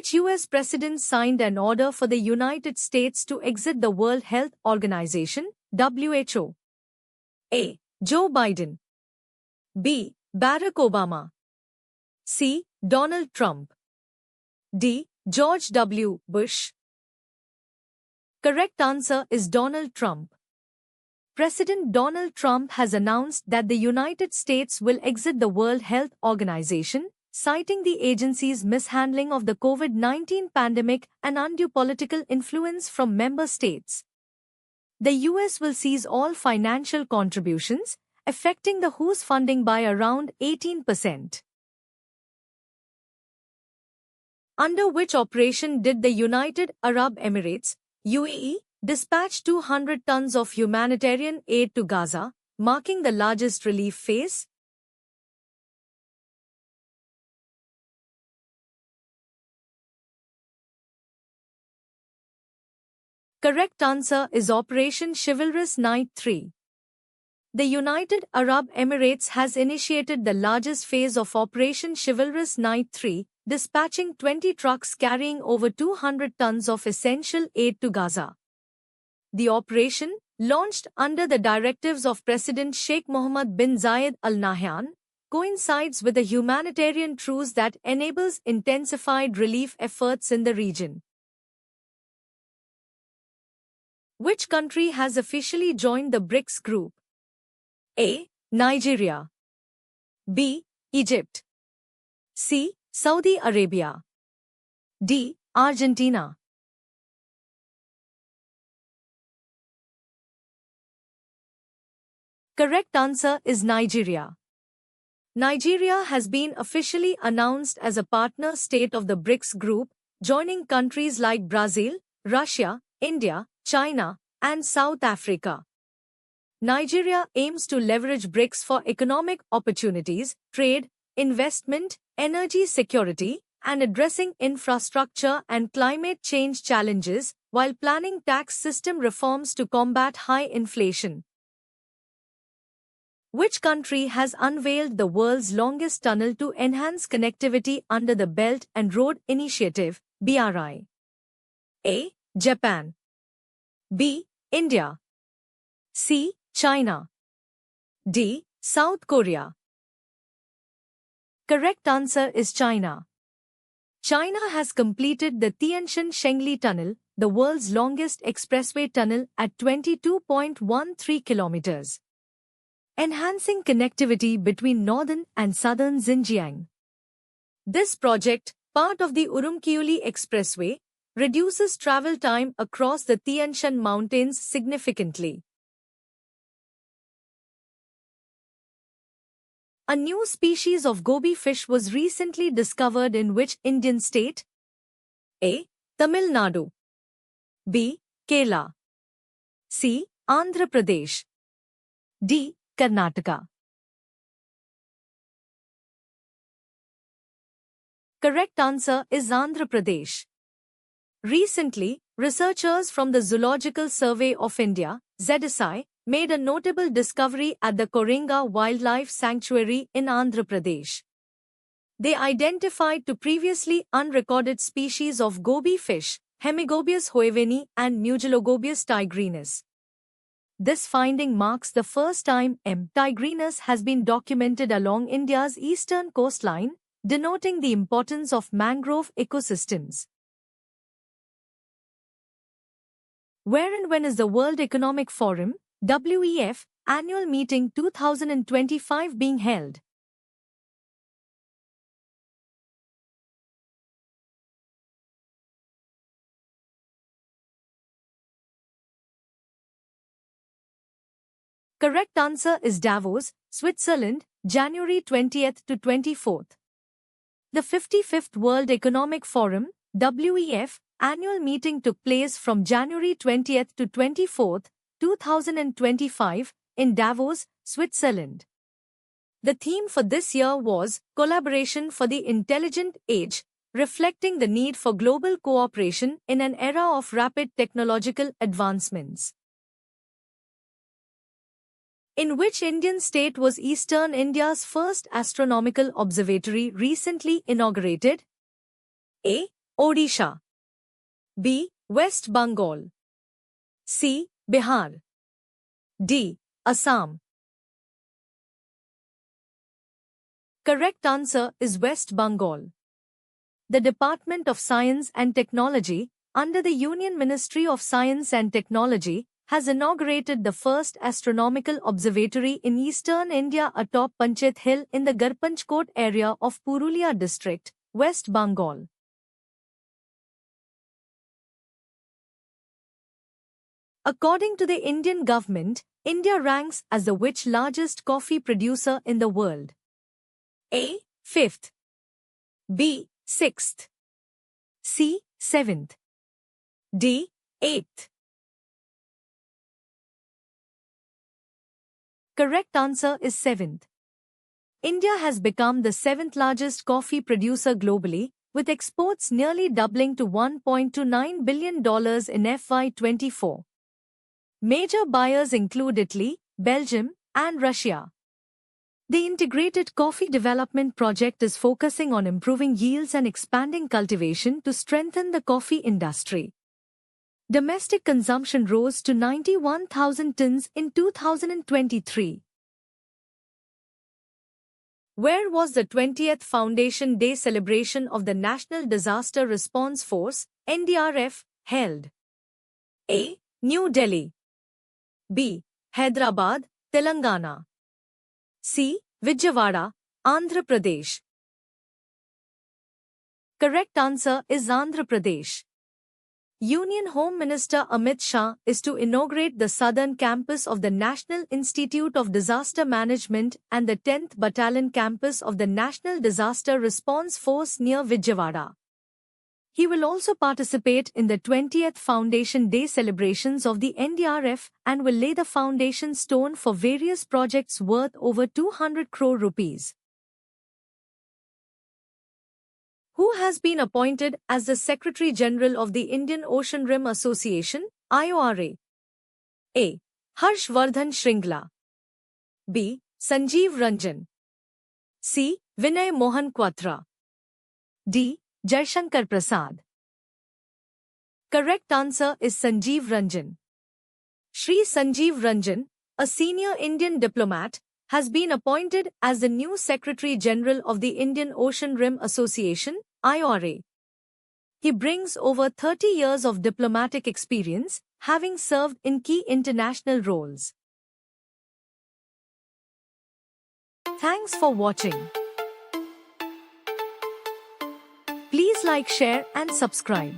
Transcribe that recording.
Which U.S. president signed an order for the United States to exit the World Health Organization, WHO? A. Joe Biden. B. Barack Obama. C. Donald Trump. D. George W. Bush. Correct answer is Donald Trump. President Donald Trump has announced that the United States will exit the World Health Organization, citing the agency's mishandling of the COVID-19 pandemic and undue political influence from member states. The US will cease all financial contributions, affecting the WHO's funding by around 18%. Under which operation did the United Arab Emirates, UAE, dispatch 200 tons of humanitarian aid to Gaza, marking the largest relief phase? Correct answer is Operation Chivalrous Night 3. The United Arab Emirates has initiated the largest phase of Operation Chivalrous Night 3, dispatching 20 trucks carrying over 200 tons of essential aid to Gaza. The operation, launched under the directives of President Sheikh Mohammed bin Zayed Al Nahyan, coincides with a humanitarian truce that enables intensified relief efforts in the region. Which country has officially joined the BRICS group? A. Nigeria. B. Egypt. C. Saudi Arabia. D. Argentina. Correct answer is Nigeria. Nigeria has been officially announced as a partner state of the BRICS group, joining countries like Brazil, Russia, India, China, and South Africa. Nigeria aims to leverage BRICS for economic opportunities, trade, investment, energy security, and addressing infrastructure and climate change challenges, while planning tax system reforms to combat high inflation. Which country has unveiled the world's longest tunnel to enhance connectivity under the Belt and Road Initiative, BRI? A. Japan. B. India. C. China. D. South Korea. Correct answer is China. China has completed the Tianshan-Shengli Tunnel, the world's longest expressway tunnel at 22.13 kilometers, enhancing connectivity between northern and southern Xinjiang. This project, part of the Urumqi Expressway, reduces travel time across the Tian Shan Mountains significantly. A new species of goby fish was recently discovered in which Indian state? A. Tamil Nadu. B. Kerala. C. Andhra Pradesh. D. Karnataka. Correct answer is Andhra Pradesh. Recently, researchers from the Zoological Survey of India, ZSI, made a notable discovery at the Korenga Wildlife Sanctuary in Andhra Pradesh. They identified two previously unrecorded species of goby fish, Hemigobius hoeveni and Mugelogobius tigrinus. This finding marks the first time M. tigrinus has been documented along India's eastern coastline, denoting the importance of mangrove ecosystems. Where and when is the World Economic Forum, WEF, annual meeting 2025 being held? Correct answer is Davos, Switzerland, January 20th to 24th. The 55th World Economic Forum, WEF, annual meeting took place from January 20th to 24th, 2025, in Davos, Switzerland. The theme for this year was Collaboration for the Intelligent Age, reflecting the need for global cooperation in an era of rapid technological advancements. In which Indian state was Eastern India's first astronomical observatory recently inaugurated? A. Odisha. B. West Bengal. C. Bihar. D. Assam. Correct answer is West Bengal. The Department of Science and Technology, under the Union Ministry of Science and Technology, has inaugurated the first astronomical observatory in eastern India atop Panchayat Hill in the Garpanchkot area of Purulia district, West Bengal. According to the Indian government, India ranks as the which largest coffee producer in the world? A. 5th. B. 6th. C. 7th. D. 8th. Correct answer is 7th. India has become the 7th largest coffee producer globally, with exports nearly doubling to $1.29 billion in FY24. Major buyers include Italy, Belgium, and Russia. The Integrated Coffee Development Project is focusing on improving yields and expanding cultivation to strengthen the coffee industry. Domestic consumption rose to 91,000 tons in 2023. Where was the 20th Foundation Day celebration of the National Disaster Response Force, NDRF, held? A. New Delhi. B. Hyderabad, Telangana. C. Vijayawada, Andhra Pradesh. Correct answer is Andhra Pradesh. Union Home Minister Amit Shah is to inaugurate the southern campus of the National Institute of Disaster Management and the 10th Battalion campus of the National Disaster Response Force near Vijayawada. He will also participate in the 20th Foundation Day celebrations of the NDRF and will lay the foundation stone for various projects worth over 200 crore rupees. Who has been appointed as the Secretary General of the Indian Ocean Rim Association, IORA? A. Harsh Vardhan Shringla. B. Sanjeev Ranjan. C. Vinay Mohan Kwatra. D. Jaishankar Prasad. Correct answer is Sanjeev Ranjan. Shri Sanjeev Ranjan, a senior Indian diplomat, has been appointed as the new Secretary General of the Indian Ocean Rim Association, IORA. He brings over 30 years of diplomatic experience, having served in key international roles. Thanks for watching. Please like, share and subscribe.